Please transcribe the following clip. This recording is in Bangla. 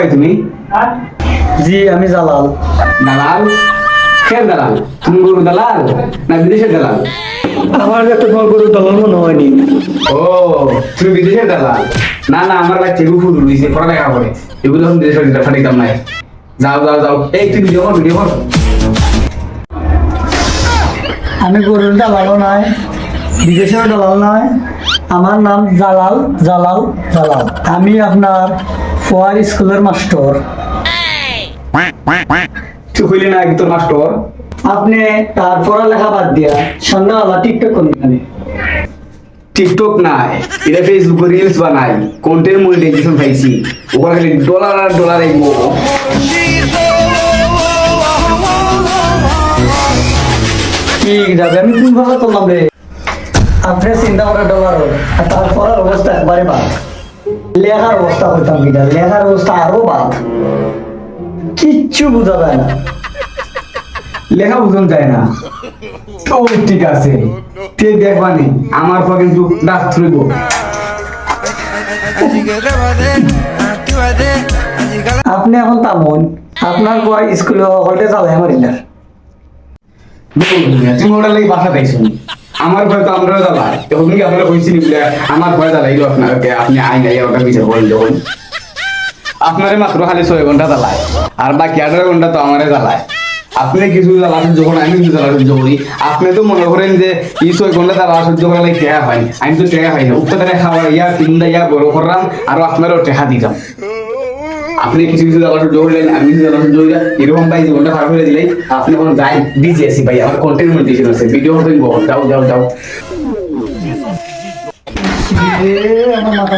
ভাই তুমি? জি আমি জালাল। দালাল? কে দালাল? তুমি গরু দালাল না বিদেশের দালাল? আমার কাছে তোমার গরু দলাল মনে হয়নি। ও তুমি বিদেশের দালাল? না না আমার বাচ্চা গুফুর রয়েছে পড়ালেখা করে, এগুলো এখন দেশের সঠিক দাম নাই। যাও যাও যাও, এই তুই ভিডিও কর। আমি গরুর দালালও নয়, বিদেশের দালাল নয়, আমার নাম জালাল জালাল জালাল। আমি আপনার ফোয়ার স্কুলের মাস্টার। তুই হইলি না তোর মাস্টার? আপনি তার পড়ালেখা বাদ দিয়া সন্ধ্যাবেলা টিকটক করেন এখানে। টিকটক নাই, এটা ফেসবুকে রিলস বানাই, কন্টেন্ট মনিটাইজেশন পাইছি, ওখানে খালি ডলার আর ডলার আইবো। ঠিক যাবে, আমি কোন ভাবে করলাম রে? আপনি চিন্তা করে ডলার আর তার পড়ার অবস্থা একবারে বাদ। লেখার অবস্থা করতাম কিনা, লেখার অবস্থা আরো বাদ, কিচ্ছু বোঝা যায় না। লেখা বুঝন যায় না? ও ঠিক আছে, ঠিক দেখবানি আমার পর কিন্তু ডাক থুইব। আপনি এখন তামন, আপনার বয় স্কুলে হলটে চালাই আমার ইলার। তুমি ওটা লাগি বাসা পাইছো, আমার ভয় তো আমরাও জ্বালাই, তখন কি আপনারা কইছিনি বলে আমার ভয় জ্বালাইলো আপনাকে, আপনি আই নাই ওটা বিচার করেন যখন আপনারে মাত্র খালি 6 ঘন্টা জ্বালায় আর বাকি 18 ঘন্টা তো আমারে জ্বালায়। আপনি কিছু জ্বালা সহ্য করেন, আমি কিছু জ্বালা সহ্য করি। আপনি তো মনে করেন যে এই 6 ঘন্টা জ্বালা সহ্য করলে টেকা হয়, আমি তো টেকা হয় না, উত্তরে খাওয়া ইয়া তিনটা ইয়া বড় করলাম আর আপনারও টেকা দিতাম। আপনি কিছু কিছু জ্বালা সহ্য করলেন, আমি কিছু জ্বালা সহ্য করি, এরকম ভাই জীবনটা খারাপ করে দিলেই আপনি এখন যাই বিজি আছি ভাই, আমার কন্টেন্ট মনিটাইজেশন আছে, ভিডিও করতে যাও যাও যাও। আমার মাথা